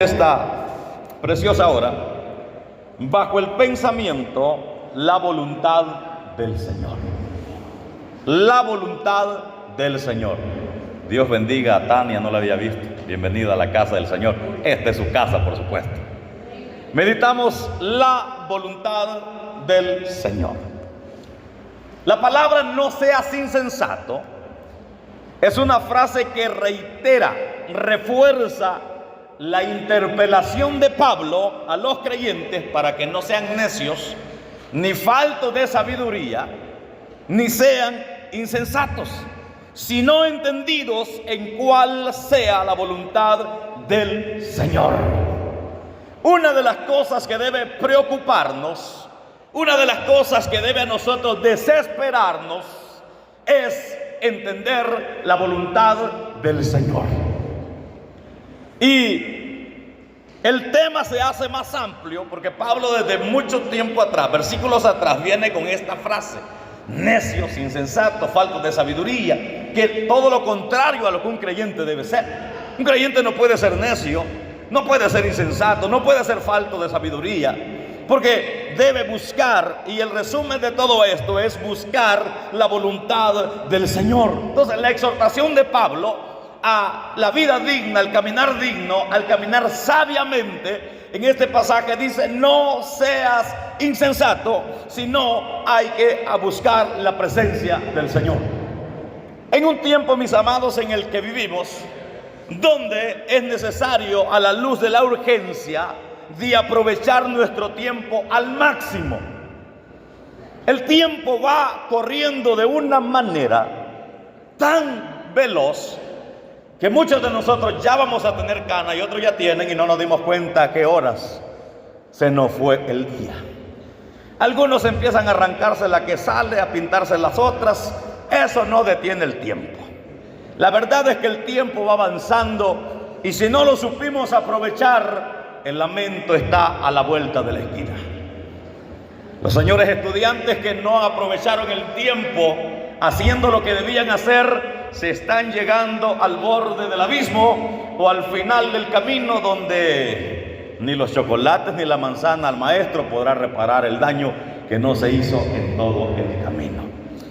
Esta preciosa hora bajo el pensamiento la voluntad del Señor. La voluntad del Señor. Dios bendiga a Tania, no la había visto. Bienvenida a la casa del Señor. Esta es su casa, por supuesto. Meditamos la voluntad del Señor. La palabra "no seas insensato" es una frase que reitera, refuerza la interpelación de Pablo a los creyentes para que no sean necios, ni faltos de sabiduría, ni sean insensatos, sino entendidos en cuál sea la voluntad del Señor. Una de las cosas que debe preocuparnos, una de las cosas que debe a nosotros desesperarnos, es entender la voluntad del Señor. Y el tema se hace más amplio porque Pablo desde mucho tiempo atrás, versículos atrás, viene con esta frase: necios, insensatos, faltos de sabiduría, que todo lo contrario a lo que un creyente debe ser. Un creyente no puede ser necio, no puede ser insensato, no puede ser falto de sabiduría, porque debe buscar, y el resumen de todo esto es buscar la voluntad del Señor. Entonces la exhortación de Pablo a la vida digna, al caminar digno, al caminar sabiamente, en este pasaje dice: no seas insensato, sino hay que buscar la presencia del Señor. En un tiempo, mis amados, en el que vivimos, donde es necesario, a la luz de la urgencia, de aprovechar nuestro tiempo al máximo. El tiempo va corriendo de una manera tan veloz que muchos de nosotros ya vamos a tener cana y otros ya tienen y no nos dimos cuenta a qué horas se nos fue el día. Algunos empiezan a arrancarse la que sale, a pintarse las otras. Eso no detiene el tiempo. La verdad es que el tiempo va avanzando y si no lo supimos aprovechar, el lamento está a la vuelta de la esquina. Los señores estudiantes que no aprovecharon el tiempo haciendo lo que debían hacer, se están llegando al borde del abismo o al final del camino, donde ni los chocolates ni la manzana al maestro podrá reparar el daño que no se hizo en todo el camino.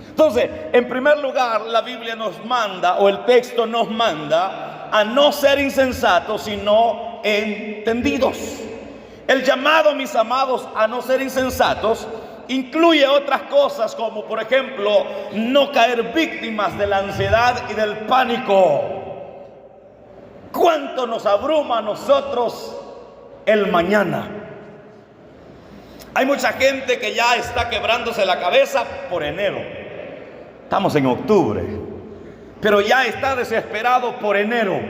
Entonces, en primer lugar, la Biblia nos manda, o el texto nos manda, a no ser insensatos, sino entendidos. El llamado, mis amados, a no ser insensatos incluye otras cosas, como por ejemplo no caer víctimas de la ansiedad y del pánico. ¿Cuánto nos abruma a nosotros el mañana? Hay mucha gente que ya está quebrándose la cabeza por enero. Estamos en octubre, pero ya está desesperado por enero.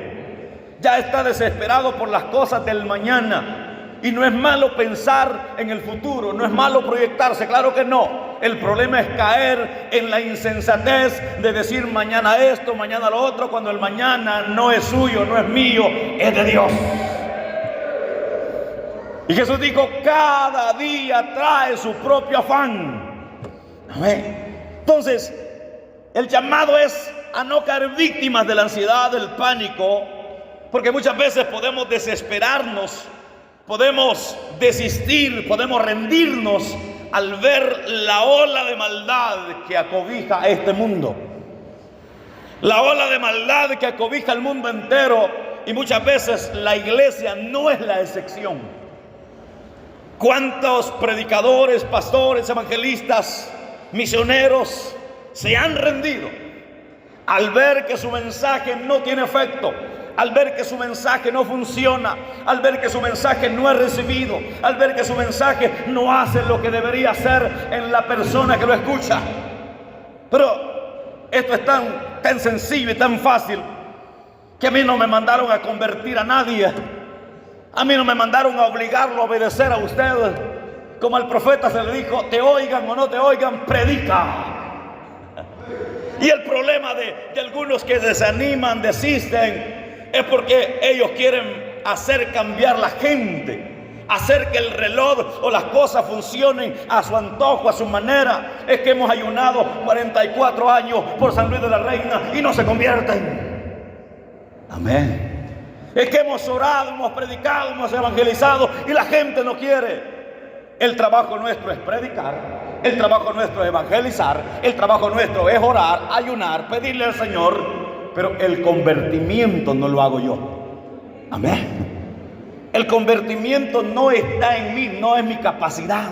Ya está desesperado por las cosas del mañana. Y no es malo pensar en el futuro, no es malo proyectarse, claro que no. El problema es caer en la insensatez de decir mañana esto, mañana lo otro, cuando el mañana no es suyo, no es mío, es de Dios. Y Jesús dijo: cada día trae su propio afán. Amén. Entonces, el llamado es a no caer víctimas de la ansiedad, del pánico, porque muchas veces podemos desesperarnos, podemos desistir, podemos rendirnos al ver la ola de maldad que acobija a este mundo. La ola de maldad que acobija al mundo entero, y muchas veces la iglesia no es la excepción. ¿Cuántos predicadores, pastores, evangelistas, misioneros se han rendido al ver que su mensaje no tiene efecto, al ver que su mensaje no funciona, al ver que su mensaje no es recibido, al ver que su mensaje no hace lo que debería hacer en la persona que lo escucha? Pero esto es tan sencillo y tan fácil que a mí no me mandaron a convertir a nadie. A mí no me mandaron a obligarlo a obedecer a ustedes. Como al profeta se le dijo: te oigan o no te oigan, predica. Y el problema de algunos que desaniman, desisten, es porque ellos quieren hacer cambiar la gente, hacer que el reloj o las cosas funcionen a su antojo, a su manera. Es que hemos ayunado 44 años por San Luis de la Reina y no se convierten. Amén. Es que hemos orado, hemos predicado, hemos evangelizado y la gente no quiere. El trabajo nuestro es predicar, el trabajo nuestro es evangelizar, el trabajo nuestro es orar, ayunar, pedirle al Señor, pero el convertimiento no lo hago yo. Amén. El convertimiento no está en mí, no es mi capacidad.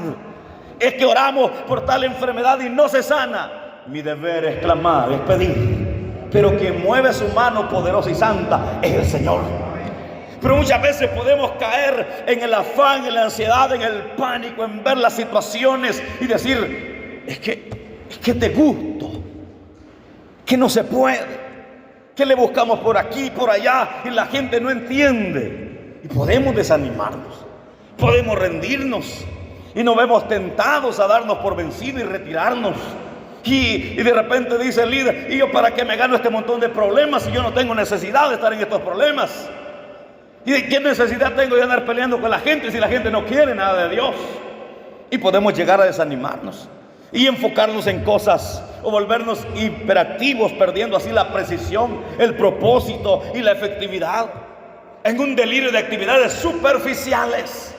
Es que oramos por tal enfermedad y no se sana. Mi deber es clamar, es pedir. Pero quien mueve su mano poderosa y santa es el Señor. Pero muchas veces podemos caer en el afán, en la ansiedad, en el pánico, en ver las situaciones y decir, es que te gusto, que no se puede, que le buscamos por aquí, por allá y la gente no entiende. Y podemos desanimarnos, podemos rendirnos y nos vemos tentados a darnos por vencidos y retirarnos. Y de repente dice el líder, ¿y yo para qué me gano este montón de problemas si yo no tengo necesidad de estar en estos problemas? ¿Y de qué necesidad tengo de andar peleando con la gente si la gente no quiere nada de Dios? Y podemos llegar a desanimarnos y enfocarnos en cosas o volvernos hiperactivos, perdiendo así la precisión, el propósito y la efectividad en un delirio de actividades superficiales.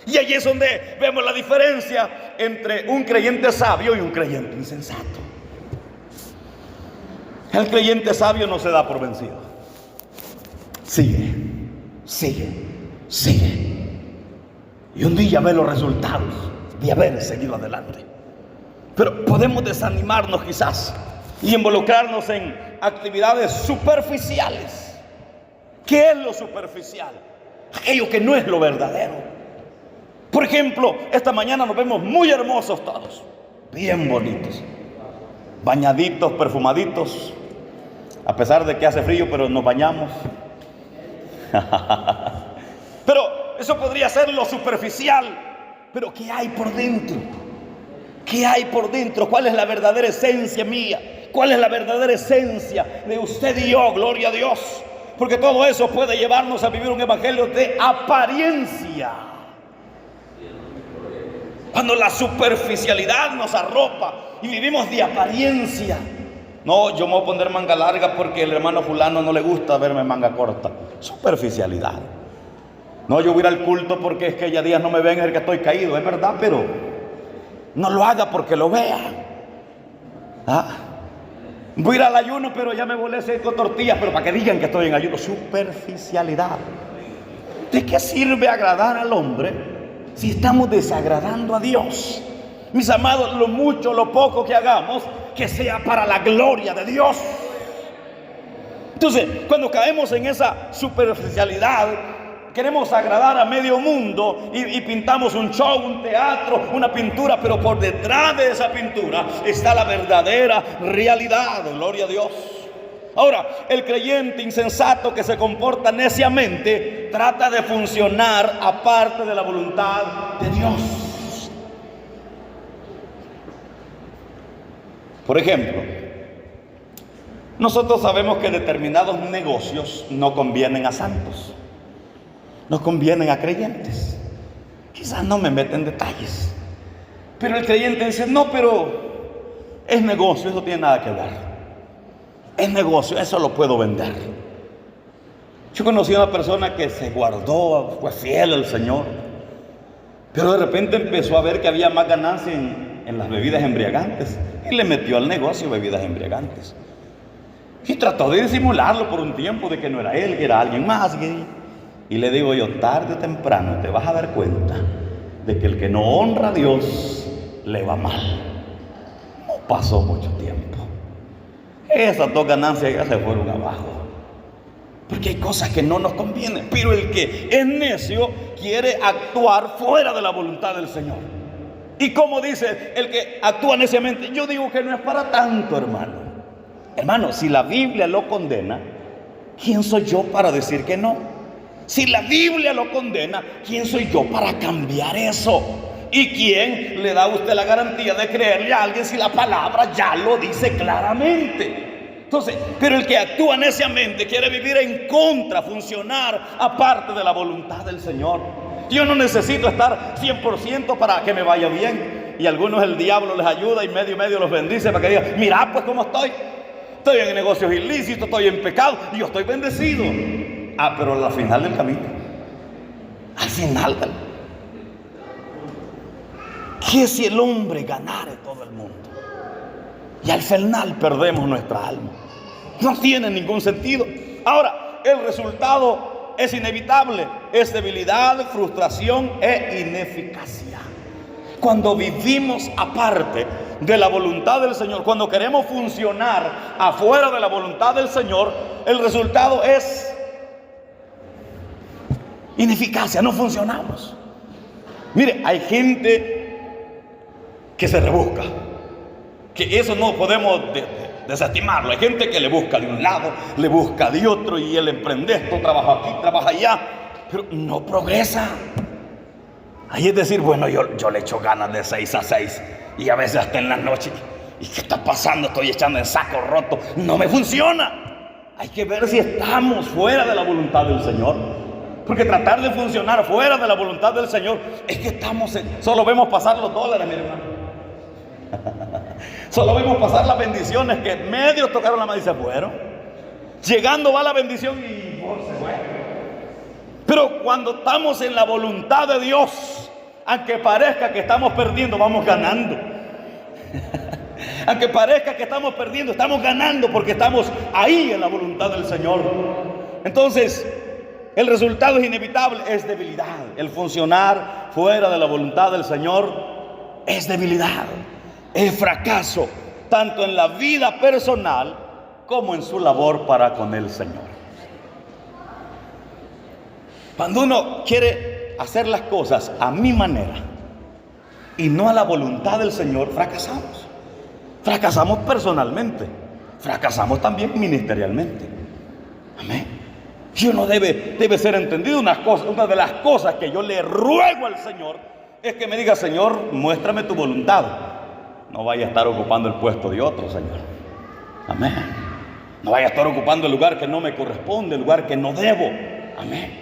Y allí es donde vemos la diferencia entre un creyente sabio y un creyente insensato. El creyente sabio no se da por vencido. Sigue. Y un día ve los resultados de haber seguido adelante. Pero podemos desanimarnos quizás y involucrarnos en actividades superficiales. ¿Qué es lo superficial? Aquello que no es lo verdadero. Por ejemplo, esta mañana nos vemos muy hermosos todos, bien bonitos, bañaditos, perfumaditos, a pesar de que hace frío, pero nos bañamos. Pero eso podría ser lo superficial. Pero ¿qué hay por dentro? ¿Qué hay por dentro? ¿Cuál es la verdadera esencia mía? ¿Cuál es la verdadera esencia de usted y yo? Gloria a Dios. Porque todo eso puede llevarnos a vivir un evangelio de apariencia. Cuando la superficialidad nos arropa y vivimos de apariencia. No, yo me voy a poner manga larga porque el hermano fulano no le gusta verme manga corta. Superficialidad. No, yo voy a ir al culto porque es que ya días no me ven, es que estoy caído, es verdad, pero no lo haga porque lo vean. Voy a ir al ayuno, pero ya me volé con tortillas, pero para que digan que estoy en ayuno. Superficialidad. ¿De qué sirve agradar al hombre si estamos desagradando a Dios? Mis amados, lo mucho, lo poco que hagamos, que sea para la gloria de Dios. Entonces, cuando caemos en esa superficialidad, queremos agradar a medio mundo y pintamos un show, un teatro, una pintura, pero por detrás de esa pintura está la verdadera realidad. Gloria a Dios. Ahora, el creyente insensato que se comporta neciamente trata de funcionar aparte de la voluntad de Dios. Por ejemplo, nosotros sabemos que determinados negocios no convienen a santos, no convienen a creyentes. Quizás no me meten en detalles, pero el creyente dice, no, pero es negocio, eso no tiene nada que ver. Es negocio, eso lo puedo vender. Yo conocí a una persona que se guardó, fue fiel al Señor, pero de repente empezó a ver que había más ganancia en las bebidas embriagantes y le metió al negocio bebidas embriagantes. Y trató de disimularlo por un tiempo de que no era él, que era alguien más. Y le digo yo, tarde o temprano te vas a dar cuenta de que el que no honra a Dios le va mal. No pasó mucho tiempo. Esas dos ganancias ya se fueron abajo. Porque hay cosas que no nos convienen. Pero el que es necio quiere actuar fuera de la voluntad del Señor. Y como dice el que actúa neciamente, yo digo que no es para tanto, hermano. Hermano, si la Biblia lo condena, ¿quién soy yo para decir que no? Si la Biblia lo condena, ¿quién soy yo para cambiar eso? ¿Y quién le da a usted la garantía de creerle a alguien si la palabra ya lo dice claramente? Entonces, pero el que actúa neciamente quiere vivir en contra, funcionar aparte de la voluntad del Señor. Yo no necesito estar 100% para que me vaya bien. Y a algunos el diablo les ayuda y medio los bendice para que digan, mira pues cómo estoy. Estoy en negocios ilícitos, estoy en pecado y yo estoy bendecido. pero al final del camino. Al final del... ¿Qué si el hombre ganare todo el mundo y al final perdemos nuestra alma? No tiene ningún sentido. Ahora, el resultado es inevitable. Es debilidad, frustración e ineficacia. Cuando vivimos aparte de la voluntad del Señor, cuando queremos funcionar afuera de la voluntad del Señor, el resultado es ineficacia. No funcionamos. Mire, hay gente que se rebusca, que eso no podemos desestimarlo. Hay gente que le busca de un lado, le busca de otro, y el emprende esto, trabaja aquí, trabaja allá, pero no progresa. Ahí es decir, bueno, yo le echo ganas de 6 a 6 y a veces hasta en la noche. ¿Y qué está pasando? Estoy echando en saco roto, no me funciona. Hay que ver si estamos fuera de la voluntad del Señor, porque tratar de funcionar fuera de la voluntad del Señor es que solo vemos pasar los dólares, mi hermano. Solo vemos pasar las bendiciones que medio tocaron la mano y se fueron. Llegando va la bendición y se fue. Pero cuando estamos en la voluntad de Dios, aunque parezca que estamos perdiendo, vamos ganando. Aunque parezca que estamos perdiendo, estamos ganando, porque estamos ahí en la voluntad del Señor. Entonces, el resultado es inevitable, es debilidad. El funcionar fuera de la voluntad del Señor es debilidad. Es fracaso, tanto en la vida personal como en su labor para con el Señor. Cuando uno quiere hacer las cosas a mi manera y no a la voluntad del Señor, fracasamos. Fracasamos personalmente, fracasamos también ministerialmente. Amén. Y uno debe ser entendido. Una de las cosas que yo le ruego al Señor es que me diga: Señor, muéstrame tu voluntad. No vaya a estar ocupando el puesto de otro, Señor. Amén. No vaya a estar ocupando el lugar que no me corresponde, el lugar que no debo. Amén.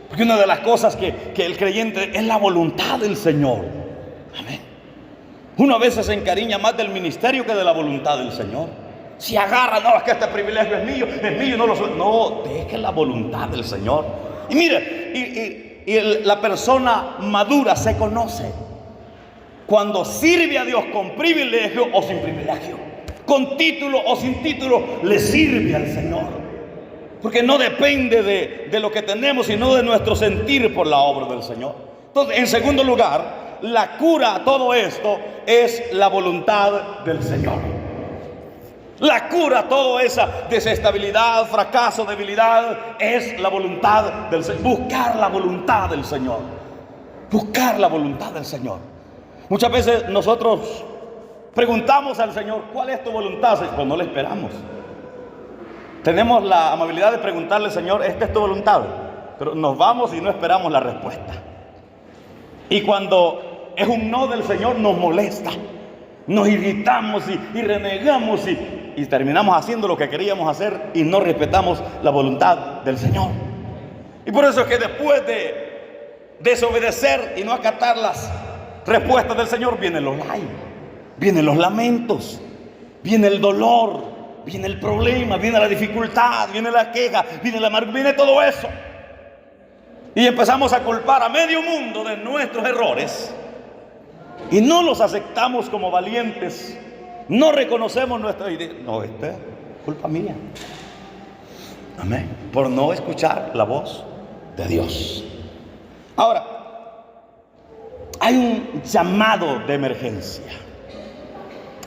Porque una de las cosas que el creyente es la voluntad del Señor. Amén. Uno a veces se encariña más del ministerio que de la voluntad del Señor. Si agarra, no, es que este privilegio es mío, no lo soy. No, deje la voluntad del Señor. Y mire, la persona madura se conoce cuando sirve a Dios con privilegio o sin privilegio, con título o sin título, le sirve al Señor. Porque no depende de lo que tenemos, sino de nuestro sentir por la obra del Señor. Entonces, en segundo lugar, la cura a todo esto es la voluntad del Señor. La cura a toda esa desestabilidad, fracaso, debilidad, es la voluntad del Señor. Buscar la voluntad del Señor. Buscar la voluntad del Señor. Muchas veces nosotros preguntamos al Señor: ¿cuál es tu voluntad? Pues no le esperamos. Tenemos la amabilidad de preguntarle: Señor, ¿esta es tu voluntad? Pero nos vamos y no esperamos la respuesta. Y cuando es un no del Señor, nos molesta, nos irritamos y renegamos y terminamos haciendo lo que queríamos hacer y no respetamos la voluntad del Señor. Y por eso es que después de desobedecer y no acatar las respuestas del Señor, vienen los lágrimas, vienen los lamentos, viene el dolor, viene el problema, viene la dificultad, viene la queja, viene la amargura, viene todo eso. Y empezamos a culpar a medio mundo de nuestros errores y no los aceptamos como valientes. No reconocemos nuestra idea. No, esta es culpa mía. Amén. Por no escuchar la voz de Dios. Ahora, hay un llamado de emergencia.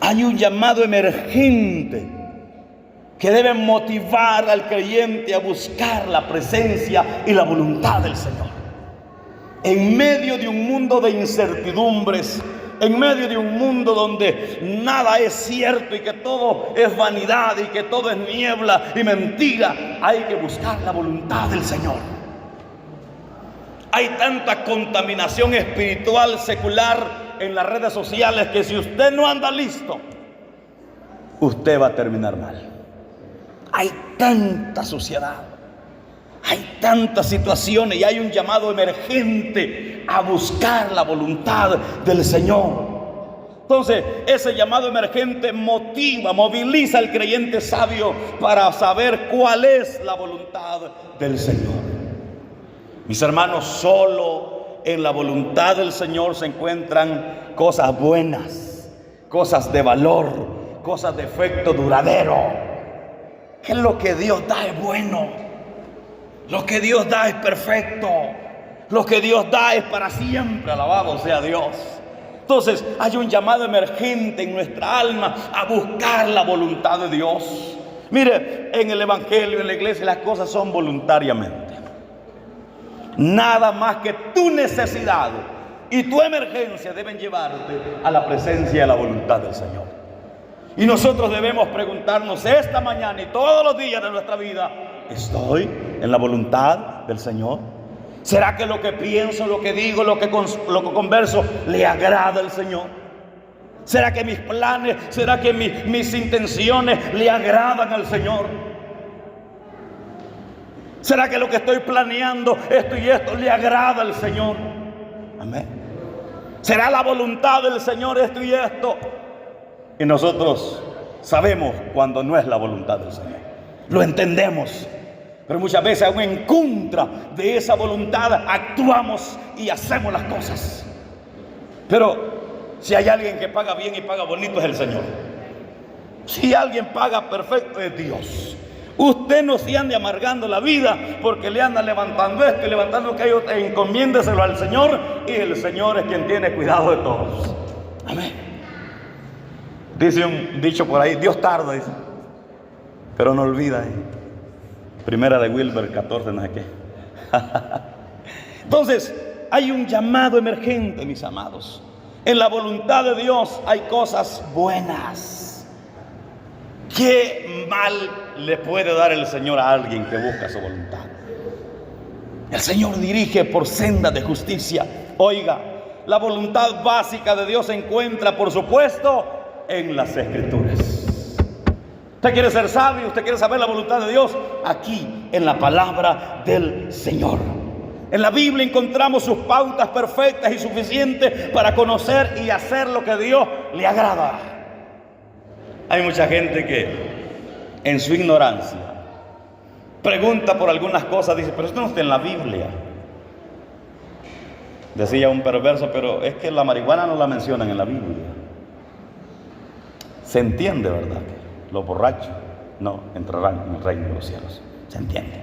Hay un llamado emergente que debe motivar al creyente a buscar la presencia y la voluntad del Señor. En medio de un mundo de incertidumbres, en medio de un mundo donde nada es cierto y que todo es vanidad y que todo es niebla y mentira, hay que buscar la voluntad del Señor. Hay tanta contaminación espiritual secular en las redes sociales que si usted no anda listo, usted va a terminar mal. Hay tanta suciedad, hay tantas situaciones y hay un llamado emergente a buscar la voluntad del Señor. Entonces, ese llamado emergente moviliza al creyente sabio para saber cuál es la voluntad del Señor. Mis hermanos, solo en la voluntad del Señor se encuentran cosas buenas, cosas de valor, cosas de efecto duradero. Que lo que Dios da es bueno, lo que Dios da es perfecto, lo que Dios da es para siempre. Alabado sea Dios. Entonces hay un llamado emergente en nuestra alma a buscar la voluntad de Dios. Mire, en el evangelio, en la iglesia, las cosas son voluntariamente. Nada más que tu necesidad y tu emergencia deben llevarte a la presencia de la voluntad del Señor. Y nosotros debemos preguntarnos esta mañana y todos los días de nuestra vida: ¿estoy en la voluntad del Señor? ¿Será que lo que pienso, lo que digo, lo que converso le agrada al Señor? ¿Será que mis planes, será que mis intenciones le agradan al Señor? ¿Será que lo que estoy planeando, esto y esto, le agrada al Señor? Amén. ¿Será la voluntad del Señor esto y esto? Y nosotros sabemos cuando no es la voluntad del Señor. Lo entendemos. Pero muchas veces aún en contra de esa voluntad actuamos y hacemos las cosas. Pero si hay alguien que paga bien y paga bonito, es el Señor. Si alguien paga perfecto, es Dios. Usted no se ande amargando la vida porque le anda levantando esto y levantando aquello. Encomiéndeselo al Señor, y el Señor es quien tiene cuidado de todos. Amén. Dice un dicho por ahí: Dios tarda, dice, pero no olvida. Primera de Wilber 14, no sé qué. Entonces, hay un llamado emergente, mis amados. En la voluntad de Dios hay cosas buenas. ¿Qué mal le puede dar el Señor a alguien que busca su voluntad? El Señor dirige por sendas de justicia. Oiga, la voluntad básica de Dios se encuentra, por supuesto, en las Escrituras. Usted quiere ser sabio, usted quiere saber la voluntad de Dios, aquí en la palabra del Señor. En la Biblia encontramos sus pautas perfectas y suficientes para conocer y hacer lo que a Dios le agrada. Hay mucha gente que en su ignorancia pregunta por algunas cosas, dice: pero esto no está en la Biblia. Decía un perverso: pero es que la marihuana no la mencionan en la Biblia. Se entiende, ¿verdad? Los borrachos no entrarán en el reino de los cielos. Se entiende.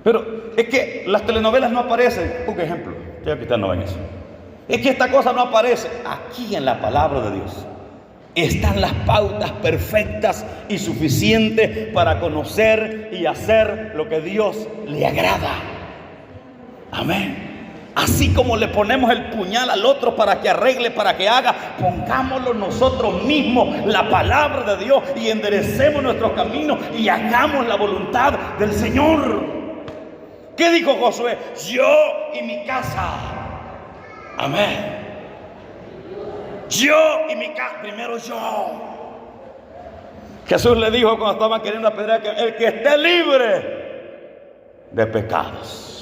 Pero es que las telenovelas no aparecen. Un ejemplo, ya que ustedes no ven eso. Es que esta cosa no aparece. Aquí en la palabra de Dios están las pautas perfectas y suficientes para conocer y hacer lo que Dios le agrada. Amén. Así como le ponemos el puñal al otro para que arregle, para que haga, pongámoslo nosotros mismos, la palabra de Dios, y enderecemos nuestros caminos y hagamos la voluntad del Señor. ¿Qué dijo Josué? Yo y mi casa. Amén. Yo y mi casa, primero yo. Jesús le dijo cuando estaban queriendo apedrear: que el que esté libre de pecados.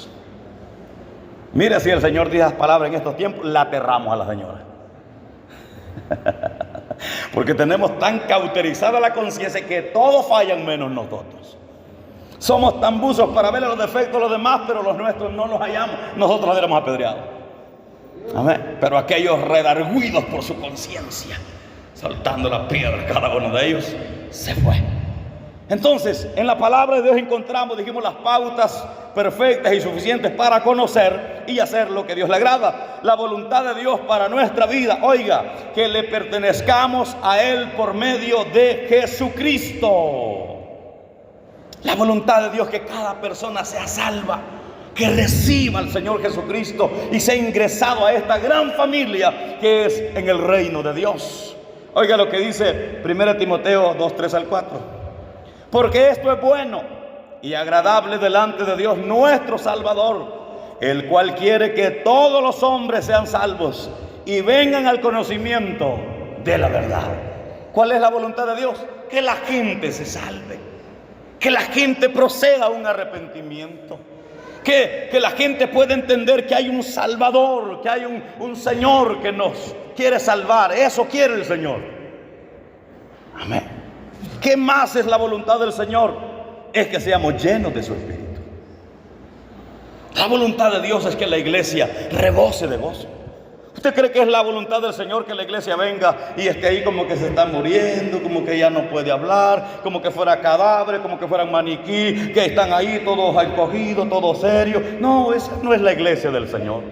Mire, si el Señor dice las palabras en estos tiempos, la aterramos a la señora. Porque tenemos tan cauterizada la conciencia que todos fallan menos nosotros. Somos tan buzos para ver los defectos de los demás, pero los nuestros no los hallamos. Nosotros los éramos apedreados. Amén. Pero aquellos redarguidos por su conciencia, soltando la piedra cada uno de ellos, se fue. Entonces, en la palabra de Dios encontramos, dijimos, las pautas perfectas y suficientes para conocer y hacer lo que Dios le agrada. La voluntad de Dios para nuestra vida, oiga, que le pertenezcamos a Él por medio de Jesucristo. La voluntad de Dios, que cada persona sea salva, que reciba al Señor Jesucristo y sea ingresado a esta gran familia que es en el reino de Dios. Oiga lo que dice 1 Timoteo 2, 3 al 4. Porque esto es bueno y agradable delante de Dios nuestro Salvador, el cual quiere que todos los hombres sean salvos y vengan al conocimiento de la verdad. ¿Cuál es la voluntad de Dios? Que la gente se salve, que la gente proceda a un arrepentimiento, que la gente pueda entender que hay un Salvador, que hay un Señor que nos quiere salvar. Eso quiere el Señor. Amén. ¿Qué más es la voluntad del Señor? Es que seamos llenos de su Espíritu. La voluntad de Dios es que la iglesia rebose de gozo. ¿Usted cree que es la voluntad del Señor que la iglesia venga y esté ahí como que se está muriendo, como que ya no puede hablar, como que fuera cadáver, como que fueran maniquí, que están ahí todos encogidos, todos serios? No, esa no es la iglesia del Señor.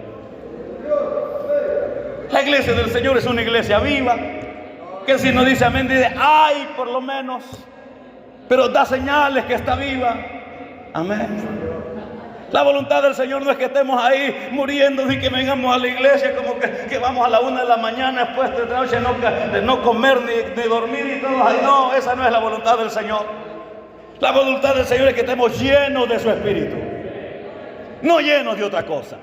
La iglesia del Señor es una iglesia viva, que si no dice amén, dice ay, por lo menos, pero da señales que está viva. Amén. La voluntad del Señor no es que estemos ahí muriendo y que vengamos a la iglesia como que vamos a la 1 de la mañana después de noche de no comer ni dormir y todo. Ay, no, esa no es la voluntad del Señor. La voluntad del Señor es que estemos llenos de su Espíritu, no llenos de otra cosa.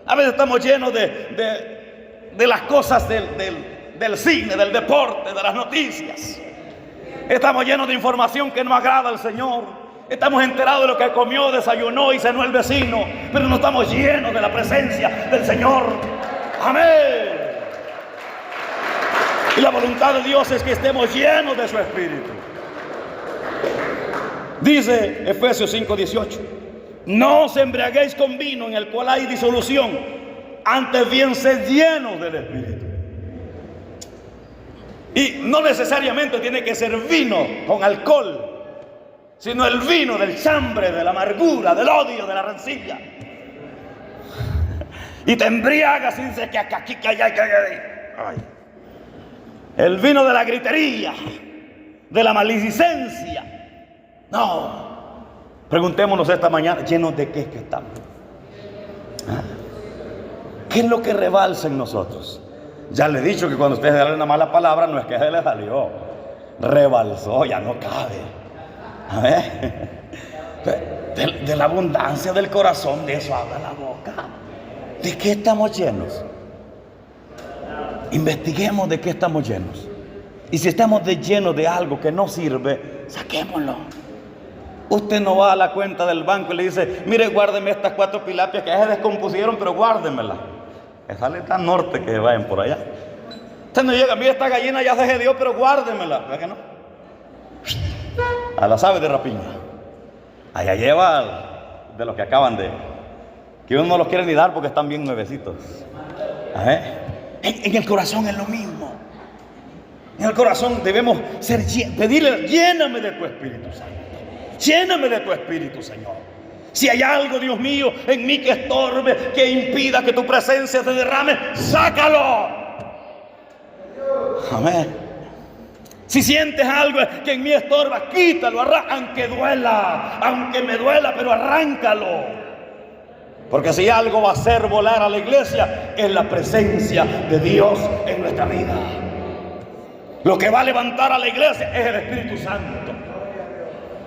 A veces estamos llenos de las cosas del cine, del deporte, de las noticias. Estamos llenos de información que no agrada al Señor. Estamos enterados de lo que comió, desayunó y cenó el vecino, pero no estamos llenos de la presencia del Señor. Amén. Y la voluntad de Dios es que estemos llenos de su Espíritu. Dice Efesios 5:18: no os embriaguéis con vino en el cual hay disolución, antes bien sed llenos del Espíritu. Y no necesariamente tiene que ser vino con alcohol, sino el vino del chambre, de la amargura, del odio, de la rencilla. Y te embriagas y dices que aquí, que allá, que ay. El vino de la gritería, de la maledicencia. No. Preguntémonos esta mañana, ¿llenos de qué es que estamos? ¿Qué es lo que rebalsa en nosotros? Ya le he dicho que cuando usted le da una mala palabra, no es que se le salió, rebalsó, ya no cabe. A ver, de la abundancia del corazón, de eso habla la boca. ¿De qué estamos llenos? Investiguemos de qué estamos llenos. Y si estamos llenos de algo que no sirve, saquémoslo. Usted no va a la cuenta del banco y le dice, mire, guárdeme estas 4 tilapias que ya se descompusieron, pero guárdemelas. Esa le está norte que vayan por allá. Usted no llega, mire, esta gallina ya se dio, pero guárdemela. ¿Verdad que no? A las aves de rapiña. Allá lleva de los que acaban que uno no los quiere ni dar porque están bien nuevecitos. En el corazón es lo mismo. En el corazón debemos pedirle, lléname de tu Espíritu Santo. Lléname de tu Espíritu, Señor. Si hay algo, Dios mío, en mí que estorbe, que impida que tu presencia se derrame, sácalo. Amén. Si sientes algo que en mí estorba, quítalo, aunque duela, aunque me duela, pero arráncalo. Porque si algo va a hacer volar a la iglesia, es la presencia de Dios en nuestra vida. Lo que va a levantar a la iglesia es el Espíritu Santo.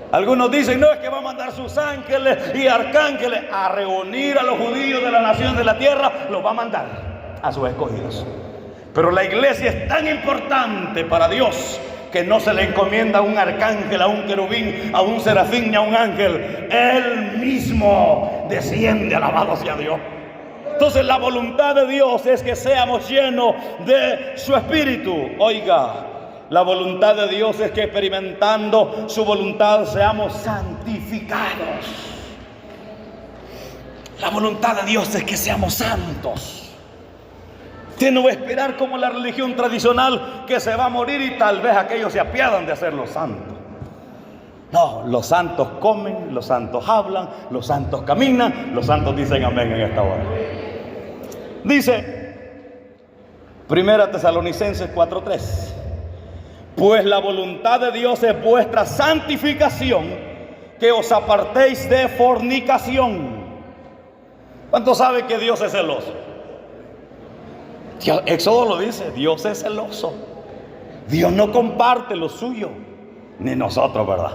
Algunos dicen, no, es que va a mandar sus ángeles y arcángeles a reunir a los judíos de la nación de la tierra. Los va a mandar a sus escogidos. Pero la iglesia es tan importante para Dios que no se le encomienda a un arcángel, a un querubín, a un serafín ni a un ángel. Él mismo desciende, alabado sea Dios. Entonces la voluntad de Dios es que seamos llenos de su Espíritu. Oiga, la voluntad de Dios es que experimentando su voluntad seamos santificados. La voluntad de Dios es que seamos santos. Usted no va a esperar como la religión tradicional que se va a morir y tal vez aquellos se apiadan de hacerlo santo. No, los santos comen, los santos hablan, los santos caminan, los santos dicen amén en esta hora. Dice 1 Tesalonicenses 4:3: pues la voluntad de Dios es vuestra santificación, que os apartéis de fornicación. ¿Cuánto sabe que Dios es celoso? Éxodo lo dice, Dios es celoso. Dios no comparte lo suyo, ni nosotros, ¿verdad?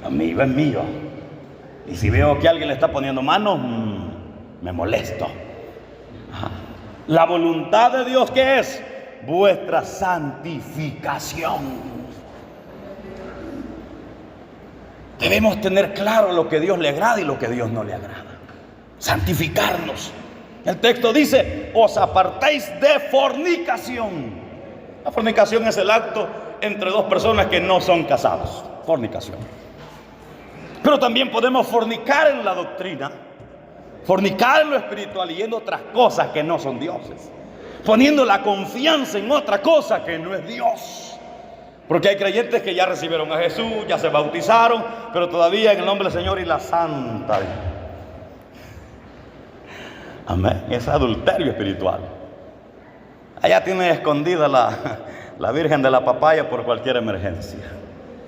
Lo mío es mío. Y si veo que alguien le está poniendo manos, me molesto. La voluntad de Dios, ¿qué es? Vuestra santificación. Debemos tener claro lo que Dios le agrada y lo que Dios no le agrada. Santificarnos. El texto dice: os apartéis de fornicación. La fornicación es el acto entre dos personas que no son casados. Fornicación. Pero también podemos fornicar en la doctrina, fornicar en lo espiritual y en otras cosas que no son dioses, poniendo la confianza en otra cosa que no es Dios. Porque hay creyentes que ya recibieron a Jesús, ya se bautizaron, pero todavía en el nombre del Señor y la Santa. Amén. Es adulterio espiritual. Allá tiene escondida la Virgen de la Papaya por cualquier emergencia.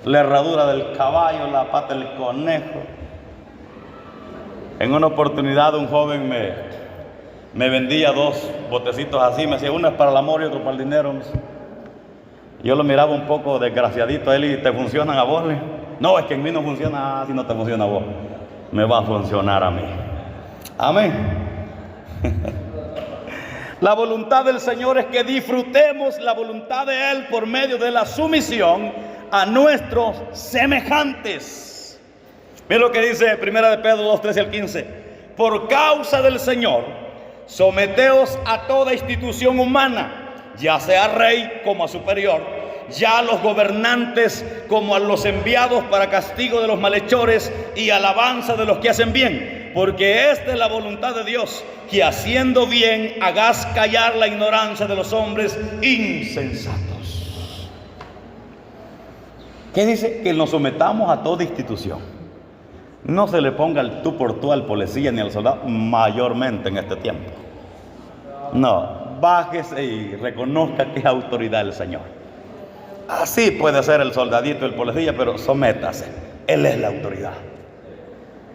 La herradura del caballo, la pata del conejo. En una oportunidad un joven me vendía 2 botecitos así. Me decía: uno es para el amor y otro para el dinero. Yo lo miraba un poco desgraciadito a él. ¿Y te funcionan a vos? No, es que en mí no funciona. Si no te funciona a vos, me va a funcionar a mí. Amén. La voluntad del Señor es que disfrutemos la voluntad de Él por medio de la sumisión a nuestros semejantes. Mira lo que dice 1 de Pedro 2, 13 al 15. Por causa del Señor, someteos a toda institución humana, ya sea rey como a superior, ya a los gobernantes como a los enviados para castigo de los malhechores y alabanza de los que hacen bien. Porque esta es la voluntad de Dios, que haciendo bien hagas callar la ignorancia de los hombres insensatos. ¿Qué dice? Que nos sometamos a toda institución. No se le ponga el tú por tú al policía ni al soldado, mayormente en este tiempo. No, bájese y reconozca que es autoridad del Señor. Así puede ser el soldadito, el policía, pero sométase. Él es la autoridad.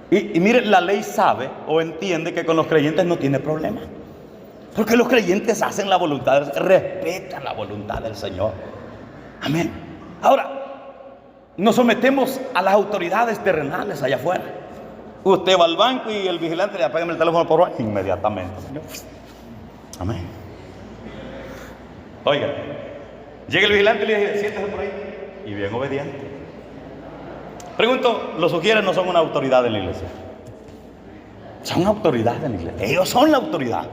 Y mire, la ley sabe o entiende que con los creyentes no tiene problema. Porque los creyentes hacen la voluntad, respetan la voluntad del Señor. Amén. Ahora, nos sometemos a las autoridades terrenales allá afuera. Usted va al banco y el vigilante le apaga el teléfono por favor, inmediatamente, Señor. Amén. Oiga, llega el vigilante y le dice: siéntese por ahí. Y bien obediente. Pregunto, ¿los sugieres no son una autoridad en la iglesia? Son una autoridad en la iglesia. Ellos son la autoridad.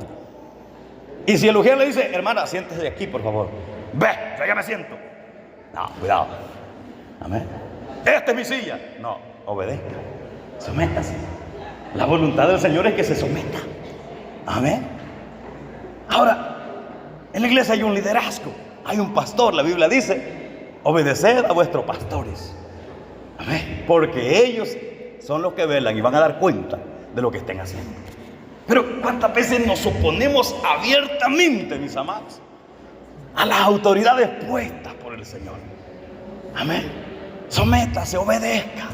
Y si el ujier le dice: hermana, siéntese aquí, por favor. Ve, yo ya me siento. No, cuidado. Amén. Esta es mi silla. No, obedezca. Sométase. La voluntad del Señor es que se someta. Amén. Ahora, en la iglesia hay un liderazgo, hay un pastor. La Biblia dice: obedeced a vuestros pastores. Amén. Porque ellos son los que velan y van a dar cuenta de lo que estén haciendo. Pero ¿cuántas veces nos oponemos abiertamente, mis amados, a las autoridades puestas por el Señor? Amén. Sométase, obedezca.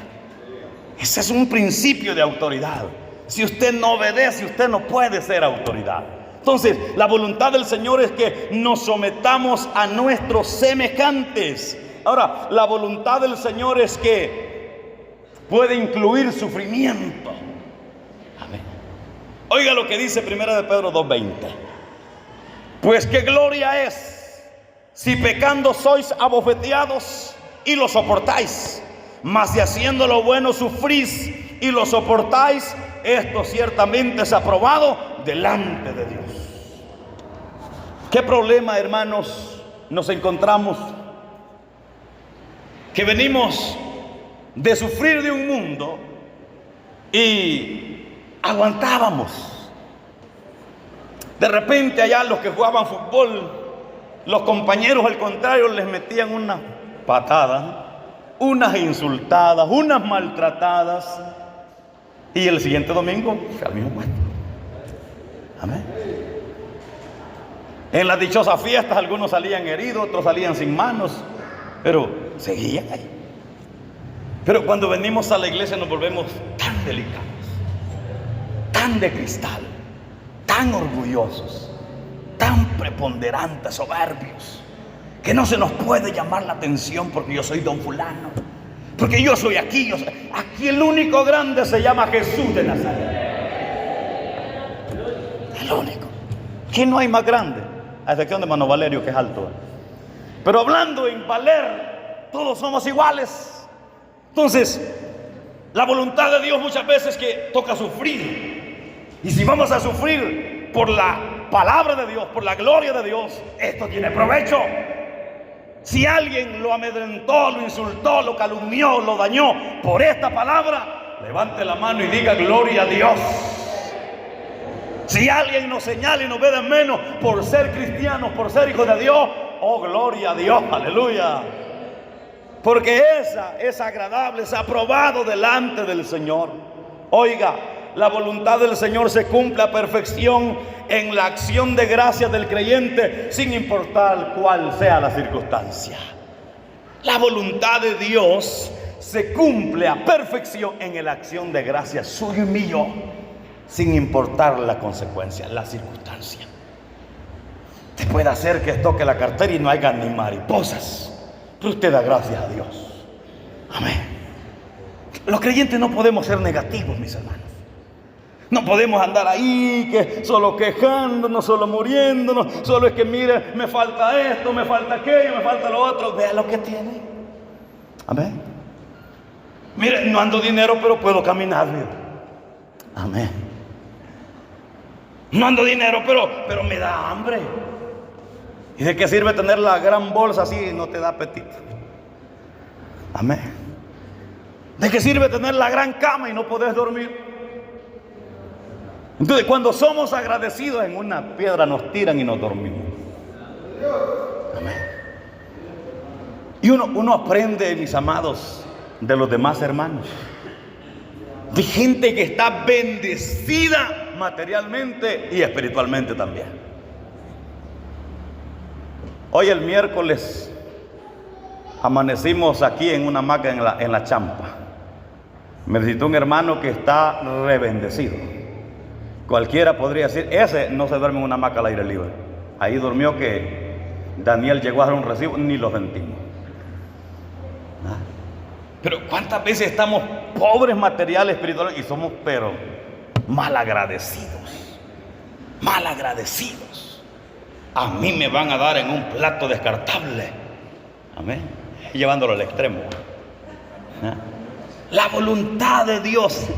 Ese es un principio de autoridad. Si usted no obedece, usted no puede ser autoridad. Entonces, la voluntad del Señor es que nos sometamos a nuestros semejantes. Ahora, la voluntad del Señor es que puede incluir sufrimiento. Amén. Oiga lo que dice 1 de Pedro 2:20. Pues qué gloria es si pecando sois abofeteados y lo soportáis, mas si haciendo lo bueno sufrís y lo soportáis, esto ciertamente es aprobado delante de Dios. ¿Qué problema, hermanos, nos encontramos? Que venimos de sufrir de un mundo y aguantábamos. De repente allá los que jugaban fútbol, los compañeros al contrario les metían unas patadas, unas insultadas, unas maltratadas, y el siguiente domingo al mismo puesto. Amén. En las dichosas fiestas algunos salían heridos, otros salían sin manos, pero seguían ahí. Pero cuando venimos a la iglesia nos volvemos tan delicados, tan de cristal, tan orgullosos, tan preponderantes, soberbios, que no se nos puede llamar la atención porque yo soy don fulano, porque yo soy aquí, aquí el único grande se llama Jesús de Nazaret. El único. Aquí no hay más grande, a excepción de Mano Valerio, que es alto. Pero hablando en valer, todos somos iguales. Entonces, La voluntad de Dios muchas veces que toca sufrir. Y si vamos a sufrir por la palabra de Dios, por la gloria de Dios, esto tiene provecho. Si alguien lo amedrentó, lo insultó, lo calumnió, lo dañó por esta palabra, levante la mano y diga gloria a Dios. Si alguien nos señala y nos ve de menos por ser cristianos, por ser hijos de Dios, oh gloria a Dios, aleluya. Porque esa es agradable, es aprobado delante del Señor. Oiga, la voluntad del Señor se cumple a perfección en la acción de gracias del creyente, sin importar cuál sea la circunstancia. La voluntad de Dios se cumple a perfección en la acción de gracias suyo y mío, sin importar la consecuencia, la circunstancia. Te puede hacer que toque la cartera y no haya ni mariposas, pero usted da gracias a Dios. Amén. Los creyentes no podemos ser negativos, mis hermanos. No podemos andar ahí que solo quejándonos, solo muriéndonos, solo es que mire, me falta esto, me falta aquello, me falta lo otro. Vea lo que tiene. Amén. Mire, no ando dinero, pero puedo caminar. Mire. Amén. No ando dinero, pero me da hambre. ¿Y de qué sirve tener la gran bolsa así y no te da apetito? Amén. ¿De qué sirve tener la gran cama y no podés dormir? Entonces, cuando somos agradecidos, en una piedra nos tiran y nos dormimos. Amén. Y uno aprende, mis amados, de los demás hermanos, de gente que está bendecida materialmente y espiritualmente también. Hoy el miércoles amanecimos aquí en una hamaca en la Champa. Me visitó un hermano que está rebendecido. Cualquiera podría decir, ese no se duerme en una hamaca al aire libre. Ahí durmió que Daniel llegó a dar un recibo, ni lo sentimos. Pero ¿cuántas veces estamos pobres materiales, espirituales y somos pero mal agradecidos? Mal agradecidos. A mí me van a dar en un plato descartable. Amén. Llevándolo al extremo. La voluntad de Dios.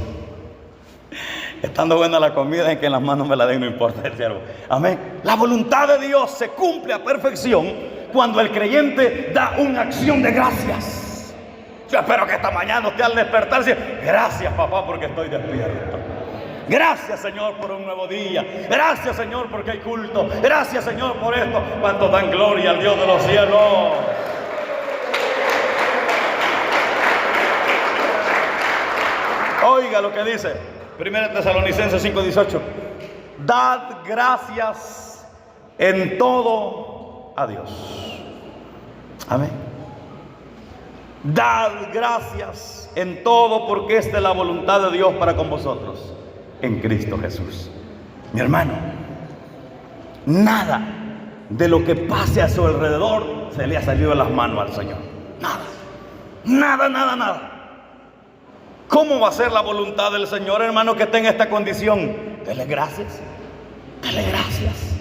Estando buena la comida, en que en las manos me la den, no importa el siervo. Amén. La voluntad de Dios se cumple a perfección cuando el creyente da una acción de gracias. Yo espero que esta mañana usted al despertarse, gracias papá porque estoy despierto. Gracias Señor por un nuevo día. Gracias Señor porque hay culto. Gracias Señor por esto. ¿Cuántos dan gloria al Dios de los cielos? Oiga lo que dice 1 Tesalonicenses 5:18. Dad gracias en todo a Dios. Amén. Dad gracias en todo porque esta es la voluntad de Dios para con vosotros en Cristo Jesús. Mi hermano, nada de lo que pase a su alrededor se le ha salido de las manos al Señor. Nada. ¿Cómo va a ser la voluntad del Señor, hermano, que esté en esta condición? Dele gracias. Dele gracias.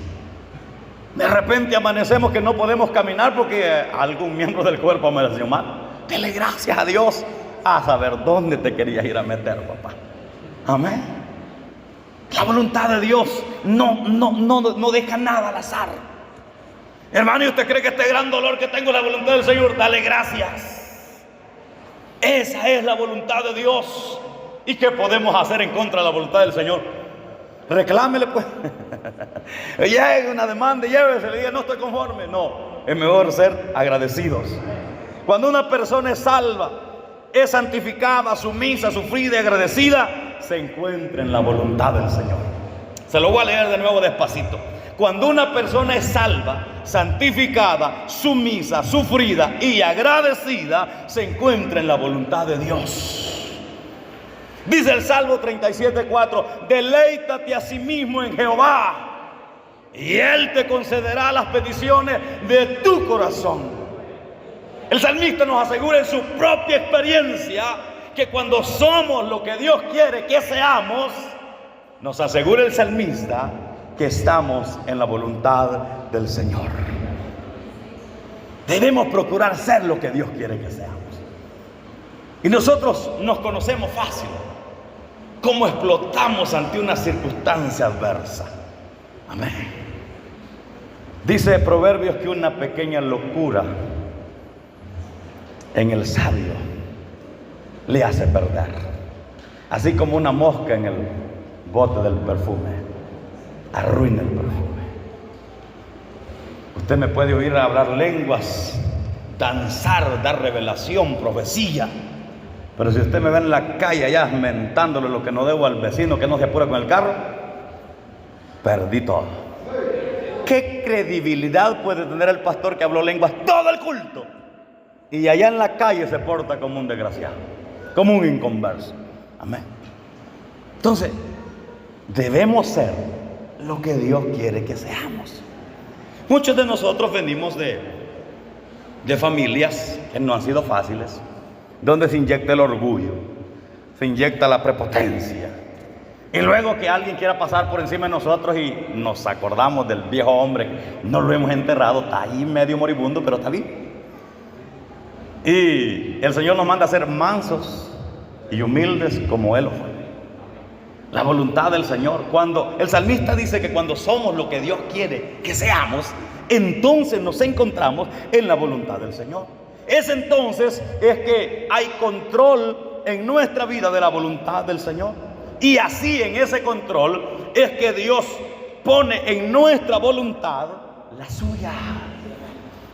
De repente amanecemos que no podemos caminar porque algún miembro del cuerpo amaneció mal. Dele gracias a Dios. A saber dónde te querías ir a meter, papá. Amén. La voluntad de Dios no deja nada al azar. Hermano, ¿y usted cree que este gran dolor que tengo es la voluntad del Señor? Dale gracias. Esa es la voluntad de Dios. ¿Y qué podemos hacer en contra de la voluntad del Señor? Reclámele pues. Llegue una demanda, llévese, le diga no estoy conforme. No, es mejor ser agradecidos. Cuando una persona es salva, es santificada, sumisa, sufrida y agradecida, se encuentra en la voluntad del Señor. Se lo voy a leer de nuevo despacito. Cuando una persona es salva, santificada, sumisa, sufrida y agradecida, se encuentra en la voluntad de Dios. Dice el Salmo 37:4: deleítate a sí mismo en Jehová y Él te concederá las peticiones de tu corazón. El salmista nos asegura en su propia experiencia que cuando somos lo que Dios quiere que seamos, nos asegura el salmista que estamos en la voluntad del Señor. Debemos procurar ser lo que Dios quiere que seamos. Y nosotros nos conocemos fácil. Cómo explotamos ante una circunstancia adversa. Amén. Dice Proverbios que una pequeña locura en el sabio le hace perder. Así como una mosca en el bote del perfume arruina el perfume. Usted me puede oír hablar lenguas, danzar, dar revelación, profecía, pero si usted me ve en la calle allá mentándole lo que no debo al vecino que no se apura con el carro, perdí todo. ¿Qué credibilidad puede tener el pastor que habló lenguas todo el culto y allá en la calle se porta como un desgraciado, como un inconverso? Amén. Entonces, debemos ser lo que Dios quiere que seamos. Muchos de nosotros venimos de familias que no han sido fáciles, donde se inyecta el orgullo, se inyecta la prepotencia, y luego que alguien quiera pasar por encima de nosotros y nos acordamos del viejo hombre, no lo hemos enterrado, está ahí medio moribundo, pero está bien. Y el Señor nos manda a ser mansos y humildes como Él lo fue. La voluntad del Señor. Cuando el salmista dice que cuando somos lo que Dios quiere que seamos, entonces nos encontramos en la voluntad del Señor. Es entonces es que hay control en nuestra vida de la voluntad del Señor. Y así en ese control es que Dios pone en nuestra voluntad la suya.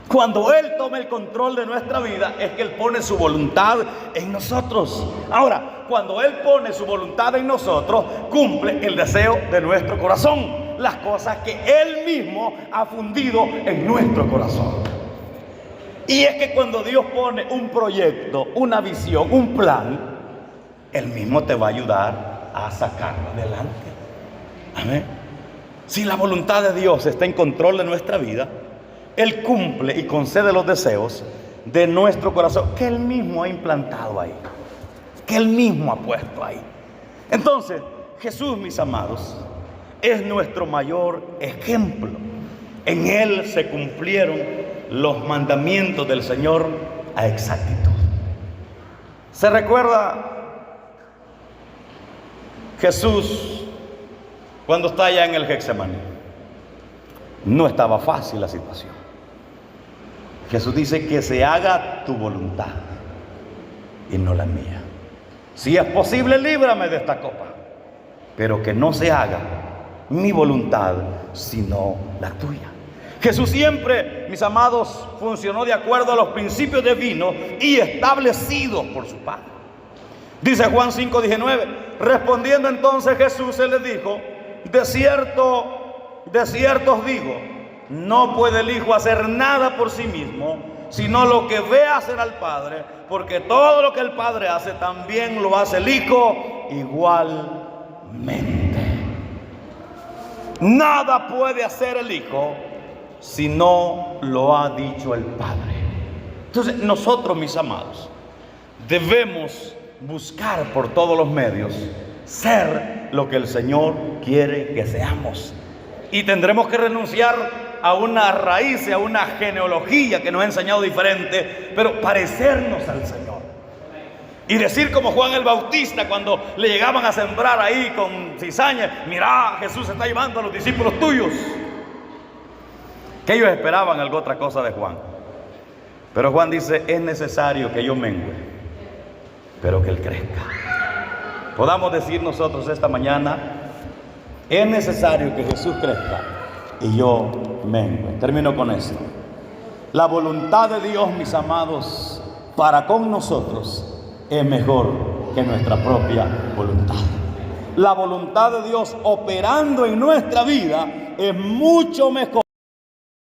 Cuando Él toma el control de nuestra vida es que Él pone su voluntad en nosotros. Ahora, cuando Él pone su voluntad en nosotros, cumple el deseo de nuestro corazón, las cosas que Él mismo ha fundido en nuestro corazón. Y es que cuando Dios pone un proyecto, una visión, un plan, Él mismo te va a ayudar a sacarlo adelante. Amén. Si la voluntad de Dios está en control de nuestra vida, Él cumple y concede los deseos de nuestro corazón que Él mismo ha implantado ahí, que Él mismo ha puesto ahí. Entonces, Jesús, mis amados, es nuestro mayor ejemplo. En Él se cumplieron los mandamientos del Señor a exactitud. ¿Se recuerda Jesús cuando está allá en el Getsemaní? No estaba fácil la situación. Jesús dice que se haga tu voluntad y no la mía. Si es posible, líbrame de esta copa, pero que no se haga mi voluntad sino la tuya. Jesús siempre, mis amados, funcionó de acuerdo a los principios divinos y establecidos por su Padre. Dice Juan 5:19, respondiendo entonces Jesús se le dijo: de cierto os digo, no puede el Hijo hacer nada por sí mismo, sino lo que ve hacer al Padre, porque todo lo que el Padre hace, también lo hace el Hijo igualmente. Nada puede hacer el Hijo si no lo ha dicho el Padre. Entonces nosotros, mis amados, debemos buscar por todos los medios ser lo que el Señor quiere que seamos. Y tendremos que renunciar a una raíz, a una genealogía que nos ha enseñado diferente, pero parecernos al Señor. Y decir como Juan el Bautista cuando le llegaban a sembrar ahí con cizaña: mira, Jesús está llevando a los discípulos tuyos. Que ellos esperaban algo otra cosa de Juan. Pero Juan dice: es necesario que yo mengue, pero que Él crezca. Podamos decir nosotros esta mañana: es necesario que Jesús crezca y yo mengue. Termino con esto. La voluntad de Dios, mis amados, para con nosotros es mejor que nuestra propia voluntad. La voluntad de Dios operando en nuestra vida es mucho mejor